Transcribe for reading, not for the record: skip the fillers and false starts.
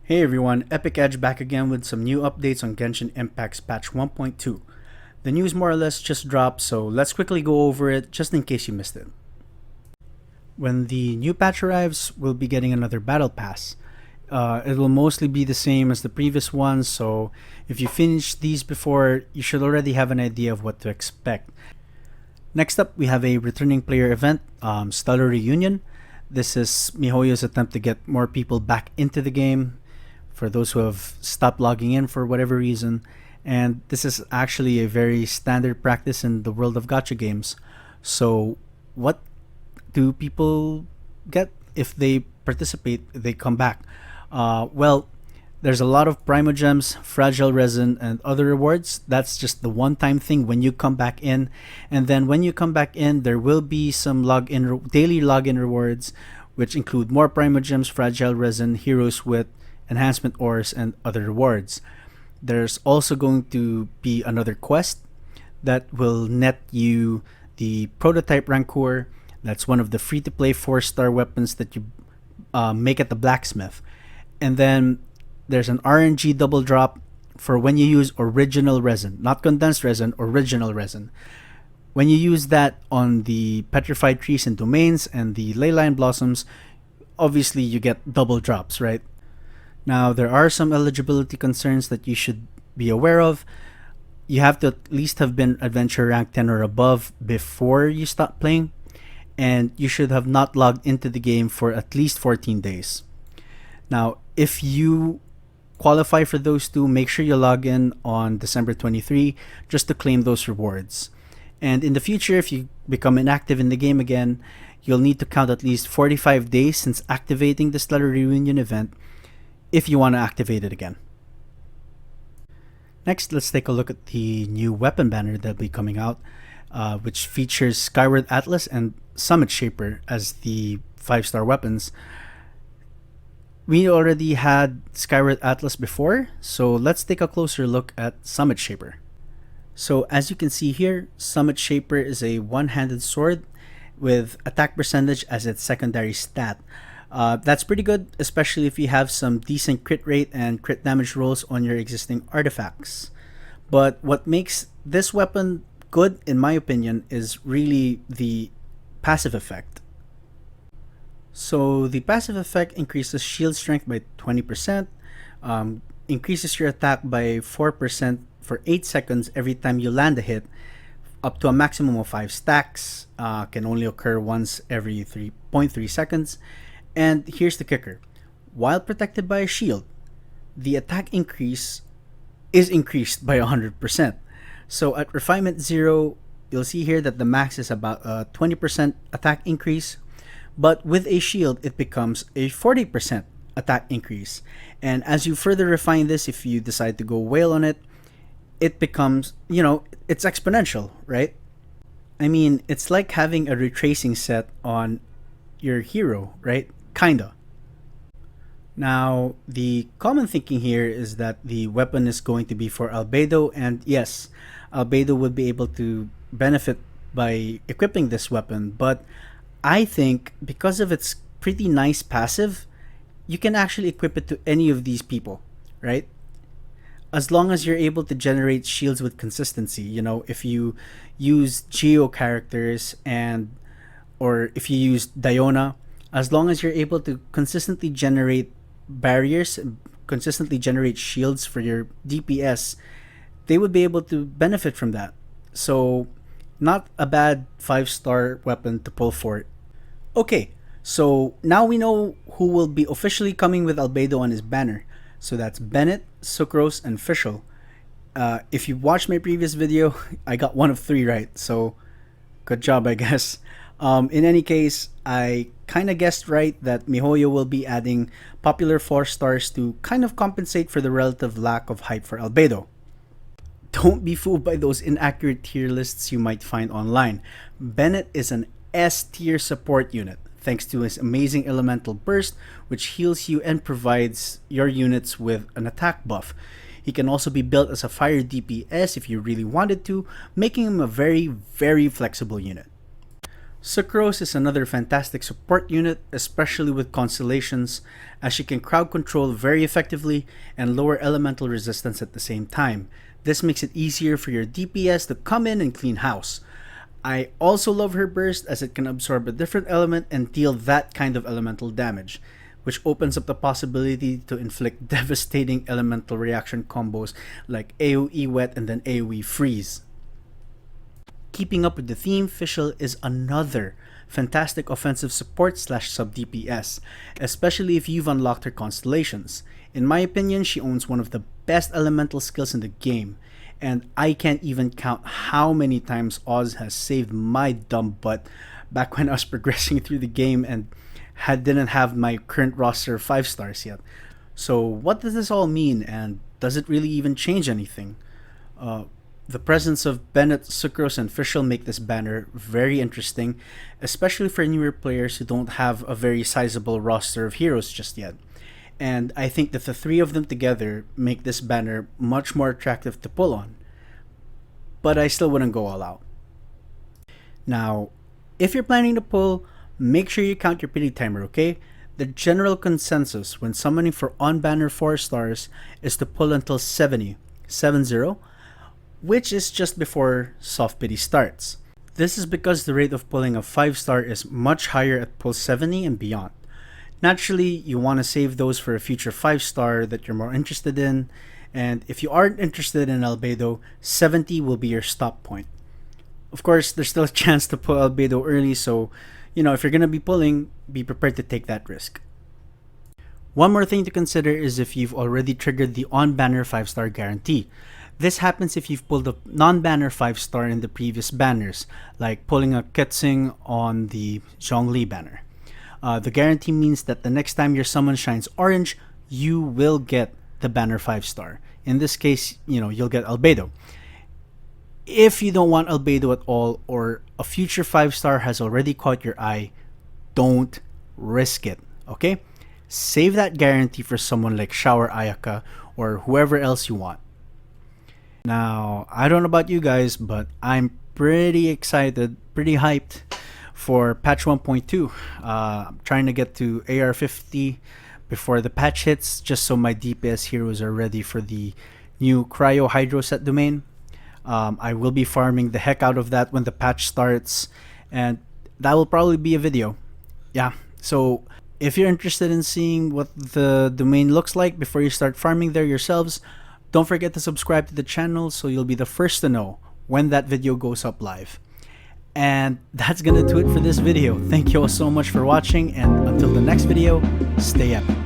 Hey everyone, Epic Edge back again with some new updates on Genshin Impact's patch 1.2. The news more or less just dropped, so let's quickly go over it just in case you missed it. When the new patch arrives, we'll be getting another battle pass. It will mostly be the same as the previous ones, so if you finished these before, you should already have an idea of what to expect. Next up, we have a returning player event, Stellar Reunion. This is Mihoyo's attempt to get more people back into the game for those who have stopped logging in for whatever reason. And this is actually a very standard practice in the world of gacha games. So, what do people get if they participate, they come back? Well, there's a lot of Primogems, Fragile Resin, and other rewards. That's just the one-time thing when you come back in. And then when you come back in, there will be some daily login rewards, which include more Primogems, Fragile Resin, Heroes Wit, Enhancement Ores, and other rewards. There's also going to be another quest that will net you the Prototype Rancor. That's one of the free-to-play 4-star weapons that you make at the blacksmith. And then there's an RNG double drop for when you use original resin, not condensed resin, original resin. When you use that on the petrified trees and domains and the leyline blossoms, obviously you get double drops, right? Now, there are some eligibility concerns that you should be aware of. You have to at least have been adventure rank 10 or above before you start playing, and you should have not logged into the game for at least 14 days. Now, if you qualify for those two, make sure you log in on December 23 just to claim those rewards. And in the future, if you become inactive in the game again, you'll need to count at least 45 days since activating the Stellar Reunion event if you want to activate it again. Next, let's take a look at the new weapon banner that'll be coming out, which features Skyward Atlas and Summit Shaper as the 5-star weapons. We already had Skyward Atlas before, so let's take a closer look at Summit Shaper. So as you can see here, Summit Shaper is a one-handed sword with attack percentage as its secondary stat. That's pretty good, especially if you have some decent crit rate and crit damage rolls on your existing artifacts. But what makes this weapon good, in my opinion, is really the passive effect. So the passive effect increases shield strength by 20%, increases your attack by 4% for 8 seconds every time you land a hit, up to a maximum of 5 stacks, can only occur once every 3.3 seconds. And here's the kicker. While protected by a shield, the attack increase is increased by 100%. So at Refinement 0, you'll see here that the max is about a 20% attack increase. But with a shield, it becomes a 40% attack increase. And as you further refine this, if you decide to go whale on it, it becomes, it's exponential, right? I mean, it's like having a retracing set on your hero, right? Kinda. Now, the common thinking here is that the weapon is going to be for Albedo, and yes, Albedo would be able to benefit by equipping this weapon, but I think because of its pretty nice passive, you can actually equip it to any of these people, right? As long as you're able to generate shields with consistency, if you use Geo characters or if you use Diona, as long as you're able to consistently generate barriers, consistently generate shields for your DPS, they would be able to benefit from that. So, not a bad 5-star weapon to pull for it. Okay, so now we know who will be officially coming with Albedo on his banner. So that's Bennett, Sucrose, and Fischl. If you watched my previous video, I got one of 3 right, so good job, I guess. In any case, I kind of guessed right that Mihoyo will be adding popular 4 stars to kind of compensate for the relative lack of hype for Albedo. Don't be fooled by those inaccurate tier lists you might find online. Bennett is an S tier support unit, thanks to his amazing elemental burst, which heals you and provides your units with an attack buff. He can also be built as a fire DPS if you really wanted to, making him a very, very flexible unit. Sucrose is another fantastic support unit, especially with constellations, as she can crowd control very effectively and lower elemental resistance at the same time. This makes it easier for your DPS to come in and clean house. I also love her burst as it can absorb a different element and deal that kind of elemental damage, which opens up the possibility to inflict devastating elemental reaction combos like AoE Wet and then AoE Freeze. Keeping up with the theme, Fischl is another fantastic offensive support slash sub DPS, especially if you've unlocked her constellations. In my opinion, she owns one of the best elemental skills in the game, and I can't even count how many times Oz has saved my dumb butt back when I was progressing through the game and didn't have my current roster of 5 stars yet. So what does this all mean, and does it really even change anything? The presence of Bennett, Sucrose, and Fischl make this banner very interesting, especially for newer players who don't have a very sizable roster of heroes just yet. And I think that the three of them together make this banner much more attractive to pull on. But I still wouldn't go all out. Now, if you're planning to pull, make sure you count your pity timer, okay? The general consensus when summoning for on-banner 4 stars is to pull until 70, which is just before soft pity starts. This is because the rate of pulling a 5 star is much higher at pull 70 and beyond. Naturally, you want to save those for a future 5 star that you're more interested in, and if you aren't interested in Albedo, 70 will be your stop point. Of course, there's still a chance to pull Albedo early, so if you're going to be pulling, be prepared to take that risk. One more thing to consider is if you've already triggered the on-banner 5 star guarantee. This happens if you've pulled a non-banner 5 star in the previous banners, like pulling a Ketsing on the Zhongli banner. The guarantee means that the next time your summon shines orange, you will get the banner 5 star. In this case, you'll get Albedo. If you don't want Albedo at all, or a future 5 star has already caught your eye, don't risk it, okay? Save that guarantee for someone like Shower Ayaka or whoever else you want. Now, I don't know about you guys, but I'm pretty excited, pretty hyped for patch 1.2. I'm trying to get to AR 50 before the patch hits, just so my DPS heroes are ready for the new Cryo Hydro set domain. I will be farming the heck out of that when the patch starts, and that will probably be a video. Yeah, so if you're interested in seeing what the domain looks like before you start farming there yourselves, don't forget to subscribe to the channel so you'll be the first to know when that video goes up live. And that's gonna do it for this video. Thank you all so much for watching, and until the next video, stay epic.